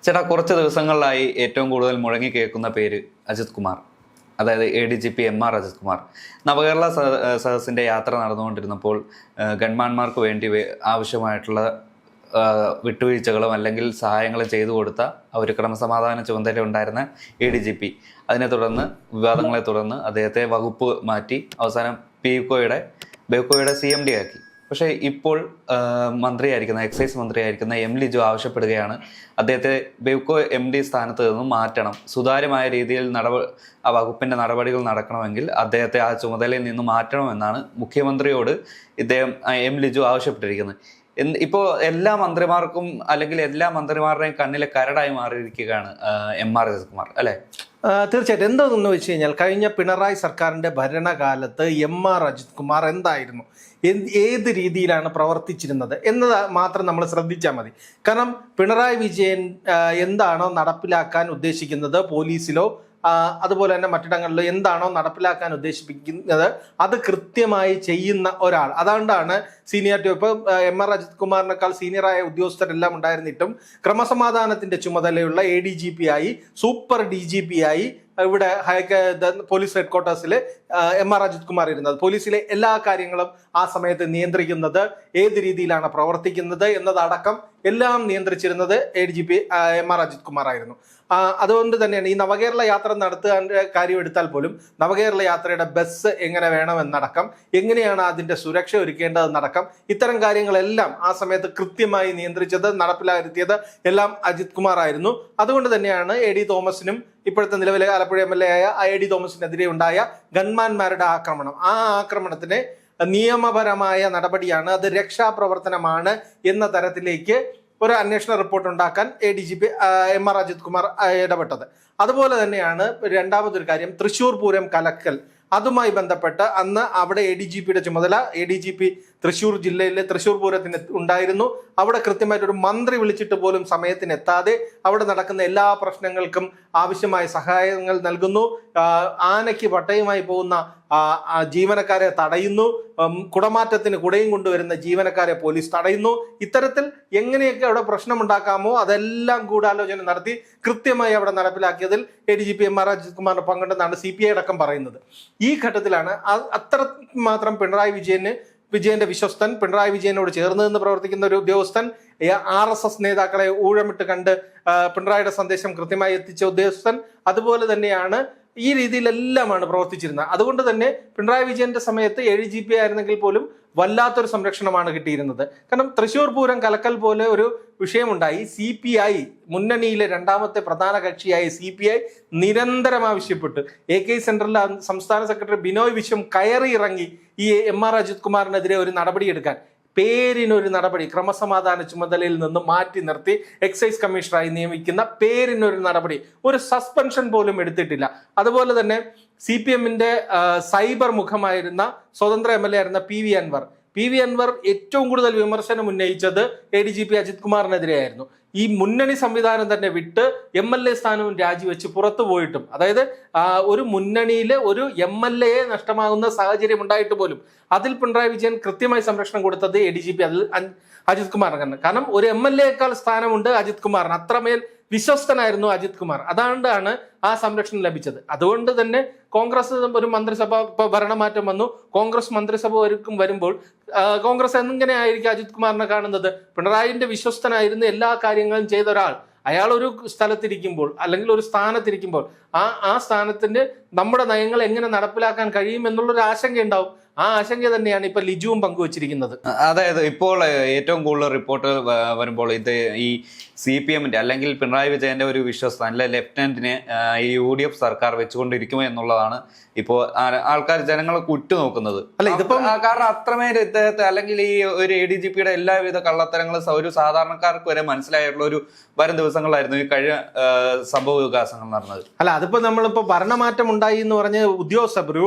ചേട്ടാ, കുറച്ച് ദിവസങ്ങളിലായി ഏറ്റവും കൂടുതൽ മുഴങ്ങി കേൾക്കുന്ന പേര് അജിത് കുമാർ, അതായത് ADGP MR അജിത് കുമാർ. നവകേരള സദസ്സിൻ്റെ യാത്ര നടന്നുകൊണ്ടിരുന്നപ്പോൾ ഗൺമാന്മാർക്ക് വേണ്ടി ആവശ്യമായിട്ടുള്ള വിട്ടുവീഴ്ചകളും അല്ലെങ്കിൽ സഹായങ്ങളും ചെയ്തു കൊടുത്ത ഒരു ക്രമസമാധാന ചുമതല ഉണ്ടായിരുന്ന ADGP, അതിനെ തുടർന്ന് വിവാദങ്ങളെ തുടർന്ന് അദ്ദേഹത്തെ വകുപ്പ് മാറ്റി അവസാനം ബെവ്കോയുടെ CMD ആക്കി. പക്ഷേ ഇപ്പോൾ മന്ത്രിയായിരിക്കുന്ന എക്സൈസ് മന്ത്രിയായിരിക്കുന്ന M ലിജു ആവശ്യപ്പെടുകയാണ് അദ്ദേഹത്തെ ബെവ്കോ MD സ്ഥാനത്ത് നിന്നും മാറ്റണം. സുതാര്യമായ രീതിയിൽ ആ വകുപ്പിൻ്റെ നടപടികൾ നടക്കണമെങ്കിൽ അദ്ദേഹത്തെ ആ ചുമതലയിൽ നിന്ന് മാറ്റണമെന്നാണ് മുഖ്യമന്ത്രിയോട് ഇദ്ദേഹം M ലിജു ആവശ്യപ്പെട്ടിരിക്കുന്നത്. ഇപ്പോൾ എല്ലാ മന്ത്രിമാർക്കും അല്ലെങ്കിൽ എല്ലാ മന്ത്രിമാരുടെയും കണ്ണിലെ കരടായി മാറിയിരിക്കുകയാണ് MR അജിത് കുമാർ, അല്ലേ? തീർച്ചയായിട്ടും. എന്താണെന്ന് വെച്ച് കഴിഞ്ഞാൽ കഴിഞ്ഞ പിണറായി സർക്കാരിൻ്റെ ഭരണകാലത്ത് MR അജിത് കുമാർ എന്തായിരുന്നു, ഏത് രീതിയിലാണ് പ്രവർത്തിച്ചിരുന്നത് എന്നത് മാത്രം നമ്മൾ ശ്രദ്ധിച്ചാൽ മതി. കാരണം പിണറായി വിജയൻ എന്താണോ നടപ്പിലാക്കാൻ ഉദ്ദേശിക്കുന്നത് പോലീസിലോ അതുപോലെ തന്നെ മറ്റിടങ്ങളിലോ എന്താണോ നടപ്പിലാക്കാൻ ഉദ്ദേശിപ്പിക്കുന്നത് അത് കൃത്യമായി ചെയ്യുന്ന ഒരാൾ. അതുകൊണ്ടാണ് സീനിയറിറ്റി. ഇപ്പോൾ MR അജിത് കുമാറിനേക്കാൾ സീനിയറായ ഉദ്യോഗസ്ഥരെല്ലാം ഉണ്ടായിരുന്നിട്ടും ക്രമസമാധാനത്തിന്റെ ചുമതലയുള്ള ADGP ആയി, സൂപ്പർ DGP ആയി ഇവിടെ പോലീസ് ഹെഡ്ക്വാർട്ടേഴ്സിൽ MR അജിത് കുമാർ ഇരുന്നത്. പോലീസിലെ എല്ലാ കാര്യങ്ങളും ആ സമയത്ത് നിയന്ത്രിക്കുന്നത്, ഏത് രീതിയിലാണ് പ്രവർത്തിക്കുന്നത് എന്നതടക്കം എല്ലാം നിയന്ത്രിച്ചിരുന്നത് ADGP MR അജിത് കുമാർ ആയിരുന്നു. അതുകൊണ്ട് തന്നെയാണ് ഈ നവകേരള യാത്ര നടത്താൻ കാര്യം എടുത്താൽ പോലും നവകേരള യാത്രയുടെ ബസ് എങ്ങനെ വേണമെന്നടക്കം, എങ്ങനെയാണ് അതിന്റെ സുരക്ഷ ഒരുക്കേണ്ടതെന്നടക്കം ഇത്തരം കാര്യങ്ങളെല്ലാം ആ സമയത്ത് കൃത്യമായി നിയന്ത്രിച്ചത്, നടപ്പിലാക്കിയത് എല്ലാം അജിത് കുമാർ ആയിരുന്നു. അതുകൊണ്ട് തന്നെയാണ് AD തോമസിനും ഇപ്പോഴത്തെ നിലവിലെ ആലപ്പുഴ MLA ആയ AD തോമസിനെതിരെ ഉണ്ടായ ഗൺമാന്മാരുടെ ആക്രമണം, ആ ആക്രമണത്തിന് നിയമപരമായ നടപടിയാണ്, അത് രക്ഷാപ്രവർത്തനമാണ് എന്ന തരത്തിലേക്ക് ഒരു അന്വേഷണ റിപ്പോർട്ട് ഉണ്ടാക്കാൻ ADGP MR അജിത് കുമാർ ഇടപെട്ടത്. അതുപോലെ തന്നെയാണ് രണ്ടാമതൊരു കാര്യം, തൃശ്ശൂർ പൂരം കലക്കൽ. അതുമായി ബന്ധപ്പെട്ട് അന്ന് അവിടെ ADGPയുടെ ചുമതല ADGP തൃശ്ശൂർ ജില്ലയിലെ തൃശ്ശൂർ പൂരത്തിന് ഉണ്ടായിരുന്നു. അവിടെ കൃത്യമായിട്ടൊരു മന്ത്രി വിളിച്ചിട്ട് പോലും സമയത്തിനെത്താതെ അവിടെ നടക്കുന്ന എല്ലാ പ്രശ്നങ്ങൾക്കും ആവശ്യമായ സഹായങ്ങൾ നൽകുന്നു. ആനയ്ക്ക് പട്ടയുമായി പോകുന്ന ജീവനക്കാരെ തടയുന്നു. കുടമാറ്റത്തിന് കുടയും കൊണ്ടുവരുന്ന ജീവനക്കാരെ പോലീസ് തടയുന്നു. ഇത്തരത്തിൽ എങ്ങനെയൊക്കെ അവിടെ പ്രശ്നമുണ്ടാക്കാമോ അതെല്ലാം ഗൂഢാലോചന നടത്തി കൃത്യമായി അവിടെ നടപ്പിലാക്കിയതിൽ ADGP MR അജിത് കുമാറിന് പങ്കുണ്ടെന്നാണ് CPI അടക്കം പറയുന്നത്. ഈ ഘട്ടത്തിലാണ് അത്രമാത്രം വിജയന്റെ വിശ്വസ്തൻ, പിണറായി വിജയനോട് ചേർന്ന് നിന്ന് പ്രവർത്തിക്കുന്ന ഒരു ഉദ്യോഗസ്ഥൻ, RSS നേതാക്കളെ ഊഴമിട്ട് കണ്ട് പിണറായിയുടെ സന്ദേശം കൃത്യമായി എത്തിച്ച ഉദ്യോഗസ്ഥൻ, അതുപോലെ തന്നെയാണ് ഈ രീതിയിലെല്ലാമാണ് പ്രവർത്തിച്ചിരുന്നത്. അതുകൊണ്ട് തന്നെ പിണറായി വിജയന്റെ സമയത്ത് ADGP ആയിരുന്നെങ്കിൽ പോലും വല്ലാത്തൊരു സംരക്ഷണമാണ് കിട്ടിയിരുന്നത്. കാരണം തൃശ്ശൂർ പൂരം കലക്കൽ പോലെ ഒരു വിഷയമുണ്ടായി. CPI മുന്നണിയിലെ രണ്ടാമത്തെ പ്രധാന കക്ഷിയായ CPI നിരന്തരം ആവശ്യപ്പെട്ടു. AK സെന്ററിലെ സംസ്ഥാന സെക്രട്ടറി ബിനോയ് വിശ്വം കയറി ഇറങ്ങി ഈ MR അജിത് കുമാറിനെതിരെ ഒരു നടപടിയെടുക്കാൻ. പേരിനൊരു നടപടി, ക്രമസമാധാന ചുമതലയിൽ നിന്ന് മാറ്റി നിർത്തി എക്സൈസ് കമ്മീഷണറായി നിയമിക്കുന്ന പേരിനൊരു നടപടി, ഒരു സസ്പെൻഷൻ പോലും എടുത്തിട്ടില്ല. അതുപോലെ തന്നെ CPMന്റെ സൈബർ മുഖമായിരുന്ന സ്വതന്ത്ര MLA ആയിരുന്ന PV അൻവർ ഏറ്റവും കൂടുതൽ വിമർശനം ഉന്നയിച്ചത് ADGP അജിത് കുമാറിനെതിരെയായിരുന്നു. ഈ മുന്നണി സംവിധാനം തന്നെ വിട്ട് MLA സ്ഥാനവും രാജിവെച്ച് പുറത്തു പോയിട്ടും, അതായത് ഒരു മുന്നണിയിലെ ഒരു MLA നഷ്ടമാകുന്ന സാഹചര്യം ഉണ്ടായിട്ട് പോലും അതിൽ പിണറായി വിജയൻ കൃത്യമായി സംരക്ഷണം കൊടുത്തത് ADGP അജിത് കുമാറിനാണ്. കാരണം ഒരു MLAയേക്കാൾ സ്ഥാനമുണ്ട് അജിത് കുമാറിന്, അത്രമേൽ വിശ്വസ്തനായിരുന്നു അജിത് കുമാർ. അതുകൊണ്ടാണ് ആ സംരക്ഷണം ലഭിച്ചത്. അതുകൊണ്ട് തന്നെ കോൺഗ്രസ് ഒരു മന്ത്രിസഭ ഭരണമാറ്റം വന്നു. കോൺഗ്രസ് മന്ത്രിസഭ വരുമ്പോൾ കോൺഗ്രസ് എങ്ങനെയായിരിക്കും അജിത് കുമാറിനെ കാണുന്നത്? പിണറായിന്റെ വിശ്വസ്തനായിരുന്ന എല്ലാ കാര്യങ്ങളും ചെയ്ത ഒരാൾ, അയാൾ ഒരു സ്ഥലത്തിരിക്കുമ്പോൾ അല്ലെങ്കിൽ ഒരു സ്ഥാനത്തിരിക്കുമ്പോൾ ആ സ്ഥാനത്തിന്റെ നമ്മുടെ നയങ്ങൾ എങ്ങനെ നടപ്പിലാക്കാൻ കഴിയും എന്നുള്ളൊരു ആശങ്ക ഉണ്ടാവും. ആ ആശങ്ക തന്നെയാണ് ഇപ്പൊ ലിജുവും പങ്കുവച്ചിരിക്കുന്നത്. അതായത് ഇപ്പോൾ ഏറ്റവും കൂടുതൽ റിപ്പോർട്ട് വരുമ്പോൾ ഇത് ഈ CPMന്റെ അല്ലെങ്കിൽ പിണറായി വിജയന്റെ ഒരു വിശ്വസ്ത അല്ലെ ലെഫ്റ്റനന്റിനെ ഈ UDF സർക്കാർ വെച്ചുകൊണ്ടിരിക്കുമോ എന്നുള്ളതാണ് ഇപ്പോൾ ആൾക്കാർ ജനങ്ങളെ ഉറ്റുനോക്കുന്നത്. കാരണം അത്രമേൽ ഇദ്ദേഹത്തെ അല്ലെങ്കിൽ ഈ ഒരു ADGPയുടെ എല്ലാവിധ കള്ളത്തരങ്ങളും ഒരു സാധാരണക്കാർക്ക് വരെ മനസ്സിലായിട്ടുള്ള ഒരു വരും ദിവസങ്ങളായിരുന്നു ഈ കഴിഞ്ഞ സംഭവ വികാസങ്ങൾ നടന്നത്. അതിപ്പോ നമ്മളിപ്പോ ഭരണമാറ്റം ഉണ്ടായി എന്ന് പറഞ്ഞ് ഉദ്യോഗസ്ഥ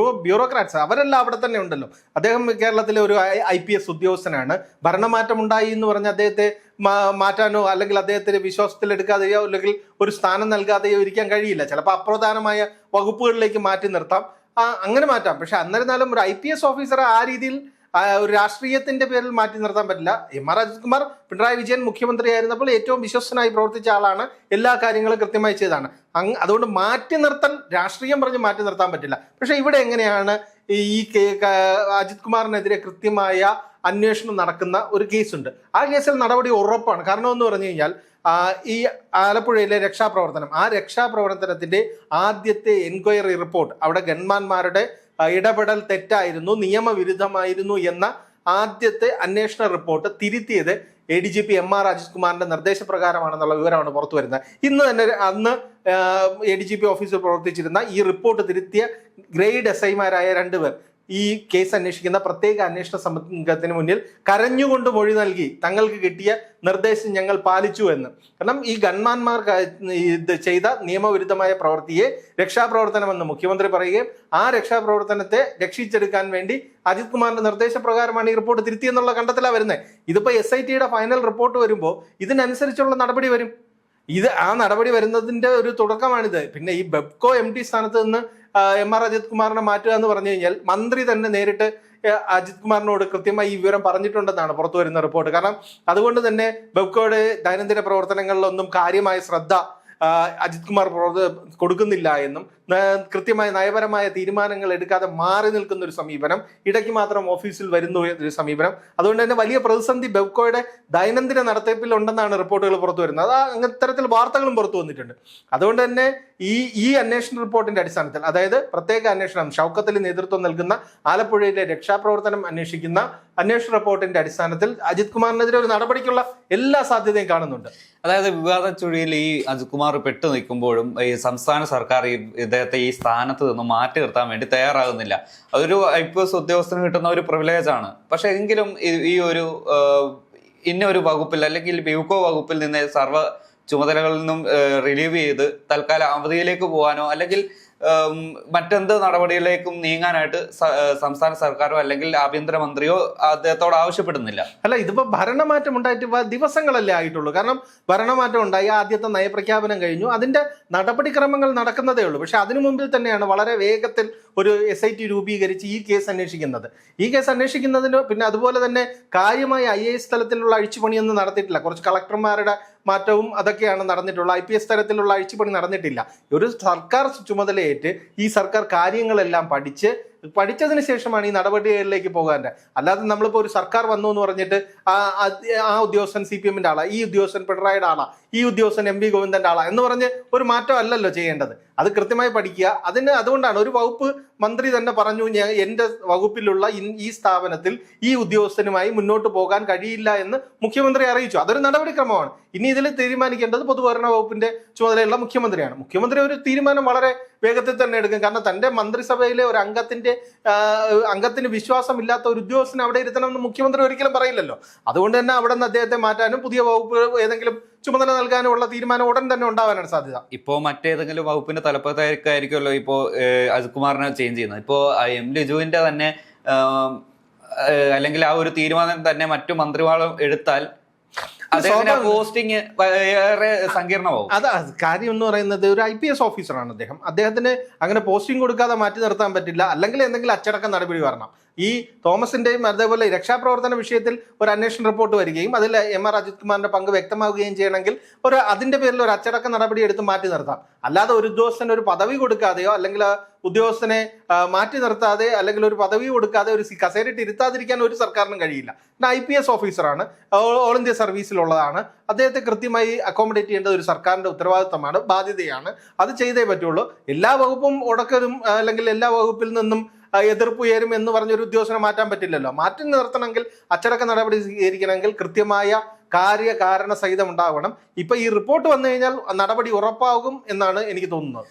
ബ്യൂറോക്രാറ്റ്സ് അവരെല്ലാം അവിടെ തന്നെ ഉണ്ടല്ലോ. അദ്ദേഹം കേരളത്തിലെ ഒരു IPS ഉദ്യോഗസ്ഥനാണ്. ഭരണമാറ്റം ഉണ്ടായി എന്ന് പറഞ്ഞ് അദ്ദേഹത്തെ മാറ്റാനോ അല്ലെങ്കിൽ അദ്ദേഹത്തിന് വിശ്വാസത്തിലെടുക്കാതെയോ അല്ലെങ്കിൽ ഒരു സ്ഥാനം നൽകാതെയോ ഇരിക്കാൻ കഴിയില്ല. ചിലപ്പോൾ അപ്രധാനമായ വകുപ്പുകളിലേക്ക് മാറ്റി നിർത്താം, അങ്ങനെ മാറ്റാം. പക്ഷെ എന്നിരുന്നാലും ഒരു IPS ഓഫീസറെ ആ രീതിയിൽ ഒരു രാഷ്ട്രീയത്തിന്റെ പേരിൽ മാറ്റി നിർത്താൻ പറ്റില്ല. എം.ആർ. അജിത് കുമാർ പിണറായി വിജയൻ മുഖ്യമന്ത്രിയായിരുന്നപ്പോൾ ഏറ്റവും വിശ്വസ്തനായി പ്രവർത്തിച്ച ആളാണ്, എല്ലാ കാര്യങ്ങളും കൃത്യമായി ചെയ്താണ്. അതുകൊണ്ട് മാറ്റി നിർത്തൽ, രാഷ്ട്രീയം പറഞ്ഞ് മാറ്റി നിർത്താൻ പറ്റില്ല. പക്ഷെ ഇവിടെ എങ്ങനെയാണ് ഈ അജിത് കുമാറിനെതിരെ കൃത്യമായ അന്വേഷണം നടക്കുന്ന ഒരു കേസുണ്ട്. ആ കേസിൽ നടപടി ഉറപ്പാണ്. കാരണം എന്ന് പറഞ്ഞു കഴിഞ്ഞാൽ ഈ ആലപ്പുഴയിലെ രക്ഷാപ്രവർത്തനം, ആ രക്ഷാപ്രവർത്തനത്തിന്റെ ആദ്യത്തെ എൻക്വയറി റിപ്പോർട്ട്, അവിടെ ഗൺമാന്മാരുടെ ഇടപെടൽ തെറ്റായിരുന്നു, നിയമവിരുദ്ധമായിരുന്നു എന്ന ആദ്യത്തെ അന്വേഷണ റിപ്പോർട്ട് തിരുത്തിയത് ADGP എം.ആർ. അജിത് കുമാറിന്റെ നിർദ്ദേശപ്രകാരമാണെന്നുള്ള വിവരമാണ് പുറത്തു വരുന്നത്. ഇന്ന് തന്നെ അന്ന് ADGP ഓഫീസിൽ പ്രവർത്തിച്ചിരുന്ന ഈ റിപ്പോർട്ട് തിരുത്തിയ ഗ്രേഡ് SI-മാരായ 2 പേർ ഈ കേസ് അന്വേഷിക്കുന്ന പ്രത്യേക അന്വേഷണ സംഘത്തിന് മുന്നിൽ കരഞ്ഞുകൊണ്ട് മൊഴി നൽകി തങ്ങൾക്ക് കിട്ടിയ നിർദ്ദേശം ഞങ്ങൾ പാലിച്ചു എന്ന്. കാരണം ഈ ഗൺമാന്മാർ ഇത് ചെയ്ത നിയമവിരുദ്ധമായ പ്രവൃത്തിയെ രക്ഷാപ്രവർത്തനമെന്ന് മുഖ്യമന്ത്രി പറയുകയും ആ രക്ഷാപ്രവർത്തനത്തെ രക്ഷിച്ചെടുക്കാൻ വേണ്ടി അജിത് കുമാറിന്റെ നിർദ്ദേശപ്രകാരമാണ് ഈ റിപ്പോർട്ട് തിരുത്തിയെന്നുള്ള കണ്ടെത്തലാണ് വരുന്നത്. ഇതിപ്പോ SITയുടെ ഫൈനൽ റിപ്പോർട്ട് വരുമ്പോൾ ഇതിനനുസരിച്ചുള്ള നടപടി വരും. ആ നടപടി വരുന്നതിന്റെ ഒരു തുടക്കമാണിത്. പിന്നെ ഈ ബെബ്കോ MD സ്ഥാനത്ത് നിന്ന് എം.ആർ. അജിത് കുമാറിനെ മാറ്റുക എന്ന് പറഞ്ഞു കഴിഞ്ഞാൽ മന്ത്രി തന്നെ നേരിട്ട് അജിത് കുമാറിനോട് കൃത്യമായി ഈ വിവരം പറഞ്ഞിട്ടുണ്ടെന്നാണ് പുറത്തു വരുന്ന റിപ്പോർട്ട്. കാരണം അതുകൊണ്ട് തന്നെ ബെബ്കോയുടെ ദൈനംദിന പ്രവർത്തനങ്ങളിലൊന്നും കാര്യമായ ശ്രദ്ധ അജിത് കുമാർ കൊടുക്കുന്നില്ല എന്നും കൃത്യമായ നയപരമായ തീരുമാനങ്ങൾ എടുക്കാതെ മാറി നിൽക്കുന്ന ഒരു സമീപനം, ഇടയ്ക്ക് മാത്രം ഓഫീസിൽ വരുന്ന ഒരു സമീപനം, അതുകൊണ്ട് തന്നെ വലിയ പ്രതിസന്ധി ബെബ്കോയുടെ ദൈനംദിന നടത്തിപ്പിൽ ഉണ്ടെന്നാണ് റിപ്പോർട്ടുകൾ പുറത്തു വരുന്നത്. അത്തരത്തിൽ വാർത്തകളും പുറത്തു വന്നിട്ടുണ്ട്. അതുകൊണ്ട് തന്നെ ഈ അന്വേഷണ റിപ്പോർട്ടിന്റെ അടിസ്ഥാനത്തിൽ, അതായത് പ്രത്യേക അന്വേഷണം ഷൗക്കത്തിൽ നേതൃത്വം നൽകുന്ന ആലപ്പുഴയിലെ രക്ഷാപ്രവർത്തനം അന്വേഷിക്കുന്ന അന്വേഷണ റിപ്പോർട്ടിന്റെ അടിസ്ഥാനത്തിൽ അജിത് കുമാറിനെതിരെ ഒരു നടപടിക്കുള്ള എല്ലാ സാധ്യതയും കാണുന്നുണ്ട്. അതായത് വിവാദ ചുഴിയിൽ ഈ അജിത് കുമാർ പെട്ടു നിൽക്കുമ്പോഴും ഈ സംസ്ഥാന സർക്കാർ ഇദ്ദേഹത്തെ ഈ സ്ഥാനത്ത് നിന്ന് മാറ്റി നിർത്താൻ വേണ്ടി തയ്യാറാകുന്നില്ല. അതൊരു IPS ഉദ്യോഗസ്ഥന് കിട്ടുന്ന ഒരു പ്രിവിലേജ് ആണ്. പക്ഷെ എങ്കിലും ഈ ഒരു ഇന്ന വകുപ്പിൽ അല്ലെങ്കിൽ ബെബ്കോ വകുപ്പിൽ നിന്ന് സർവ്വ ചുമതലകളിൽ നിന്നും റിലീവ് ചെയ്ത് തൽക്കാലം അവധിയിലേക്ക് പോകാനോ അല്ലെങ്കിൽ മറ്റെന്ത് നടപടികളിലേക്കും നീങ്ങാനായിട്ട് സംസ്ഥാന സർക്കാരോ അല്ലെങ്കിൽ ആഭ്യന്തരമന്ത്രിയോ അദ്ദേഹത്തോട് ആവശ്യപ്പെടുന്നില്ല. അല്ല, ഇതിപ്പോ ഭരണമാറ്റം ഉണ്ടായിട്ട് ദിവസങ്ങളല്ലേ ആയിട്ടുള്ളൂ. കാരണം ഭരണമാറ്റം ഉണ്ടായി, ആദ്യത്തെ നയപ്രഖ്യാപനം കഴിഞ്ഞു, അതിന്റെ നടപടിക്രമങ്ങൾ നടക്കുന്നതേ ഉള്ളൂ. പക്ഷെ അതിനു മുമ്പിൽ തന്നെയാണ് വളരെ വേഗത്തിൽ ഒരു SIT രൂപീകരിച്ച് ഈ കേസ് അന്വേഷിക്കുന്നത്. ഈ കേസ് അന്വേഷിക്കുന്നതിന് പിന്നെ അതുപോലെ തന്നെ കാര്യമായ IAS തലത്തിലുള്ള അഴിച്ചുപണിയൊന്നും നടത്തിയിട്ടില്ല. കുറച്ച് കളക്ടർമാരുടെ മാറ്റവും അതൊക്കെയാണ് നടന്നിട്ടുള്ളത്. IPS തലത്തിലുള്ള അഴിച്ചുപണി നടന്നിട്ടില്ല. ഒരു സർക്കാർ ചുമതലയേറ്റ് ഈ സർക്കാർ കാര്യങ്ങളെല്ലാം പഠിച്ചതിന് ശേഷമാണ് ഈ നടപടികളിലേക്ക് പോകാൻ. അല്ലാതെ നമ്മളിപ്പോൾ ഒരു സർക്കാർ വന്നു എന്ന് പറഞ്ഞിട്ട് ആ ഉദ്യോഗസ്ഥൻ CPM-ന്റെ ആളാ, ഈ ഉദ്യോഗസ്ഥൻ പിണറായിയുടെ ആളാ, ഈ ഉദ്യോഗസ്ഥൻ MV ഗോവിന്ദന്റെ ആളാ എന്ന് പറഞ്ഞ് ഒരു മാറ്റം അല്ലല്ലോ ചെയ്യേണ്ടത്. അത് കൃത്യമായി പഠിക്കുക. അതുകൊണ്ടാണ് ഒരു വകുപ്പ് മന്ത്രി തന്നെ പറഞ്ഞു, എൻ്റെ വകുപ്പിലുള്ള ഈ സ്ഥാപനത്തിൽ ഈ ഉദ്യോഗസ്ഥനുമായി മുന്നോട്ട് പോകാൻ കഴിയില്ല എന്ന് മുഖ്യമന്ത്രി അറിയിച്ചു. അതൊരു നടപടിക്രമമാണ്. ഇനി ഇതിൽ തീരുമാനിക്കേണ്ടത് പൊതുഭരണ വകുപ്പിന്റെ ചുമതലയുള്ള മുഖ്യമന്ത്രിയാണ്. മുഖ്യമന്ത്രി ഒരു തീരുമാനം വളരെ വേഗത്തിൽ തന്നെ എടുക്കും. കാരണം തന്റെ മന്ത്രിസഭയിലെ ഒരു അംഗത്തിന് വിശ്വാസമില്ലാത്ത ഒരു ഉദ്യോഗസ്ഥനെ അവിടെ ഇരുത്തണമെന്ന് മുഖ്യമന്ത്രി ഒരിക്കലും പറയില്ലല്ലോ. അതുകൊണ്ട് തന്നെ അവിടെ നിന്ന് അദ്ദേഹത്തെ മാറ്റാനും പുതിയ വകുപ്പ് ഏതെങ്കിലും ചുമതല നൽകാനുള്ള തീരുമാനം ഉടൻ തന്നെ ഉണ്ടാവാനാണ് സാധ്യത. ഇപ്പോ മറ്റേതെങ്കിലും വകുപ്പിന്റെ തലപ്പത്തായിരിക്കുമല്ലോ ഇപ്പോ അജിത് കുമാറിനെ ചേഞ്ച് ചെയ്യുന്നത്. ഇപ്പോ M ലിജുവിന്റെ തന്നെ അല്ലെങ്കിൽ ആ ഒരു തീരുമാനം തന്നെ മറ്റു മന്ത്രിമാരും എടുത്താൽ പോസ്റ്റിംഗ് ഏറെ സങ്കീർണമാവും. കാര്യം എന്ന് പറയുന്നത് ഒരു IPS ഓഫീസറാണ് അദ്ദേഹം. അദ്ദേഹത്തിന് അങ്ങനെ പോസ്റ്റിംഗ് കൊടുക്കാതെ മാറ്റി നിർത്താൻ പറ്റില്ല. അല്ലെങ്കിൽ എന്തെങ്കിലും അച്ചടക്ക നടപടി വരണം. ഈ തോമസിന്റെയും അതേപോലെ രക്ഷാപ്രവർത്തന വിഷയത്തിൽ ഒരു അന്വേഷണ റിപ്പോർട്ട് വരികയും അതിൽ എം.ആർ. അജിത് കുമാറിന്റെ പങ്ക് വ്യക്തമാവുകയും ചെയ്യണമെങ്കിൽ അതിന്റെ പേരിൽ ഒരു അച്ചടക്ക നടപടി എടുത്ത് മാറ്റി നിർത്താം. അല്ലാതെ ഒരു ഉദ്യോഗസ്ഥന് ഒരു പദവി കൊടുക്കാതെയോ അല്ലെങ്കിൽ ഉദ്യോഗസ്ഥനെ മാറ്റി നിർത്താതെ അല്ലെങ്കിൽ ഒരു പദവി കൊടുക്കാതെ ഒരു കസേരയിട്ട് ഇരുത്താതിരിക്കാൻ ഒരു സർക്കാരിനും കഴിയില്ല. IPS ഓഫീസറാണ്, ഓൾ ഇന്ത്യ സർവീസിലുള്ളതാണ്. അദ്ദേഹത്തെ കൃത്യമായി അക്കോമഡേറ്റ് ചെയ്യേണ്ടത് ഒരു സർക്കാരിന്റെ ഉത്തരവാദിത്തമാണ്, ബാധ്യതയാണ്. അത് ചെയ്തേ പറ്റുള്ളൂ. എല്ലാ വകുപ്പും ഉടക്കലും അല്ലെങ്കിൽ എല്ലാ വകുപ്പിൽ നിന്നും എതിർപ്പ് ഉയരും എന്ന് പറഞ്ഞൊരു ഉദ്യോഗസ്ഥനെ മാറ്റാൻ പറ്റില്ലല്ലോ. മാറ്റി നിർത്തണമെങ്കിൽ അച്ചടക്ക നടപടി സ്വീകരിക്കണമെങ്കിൽ കൃത്യമായ കാര്യകാരണ സഹിതം ഉണ്ടാവണം. ഇപ്പൊ ഈ റിപ്പോർട്ട് വന്നു കഴിഞ്ഞാൽ നടപടി ഉറപ്പാകും എന്നാണ് എനിക്ക് തോന്നുന്നത്.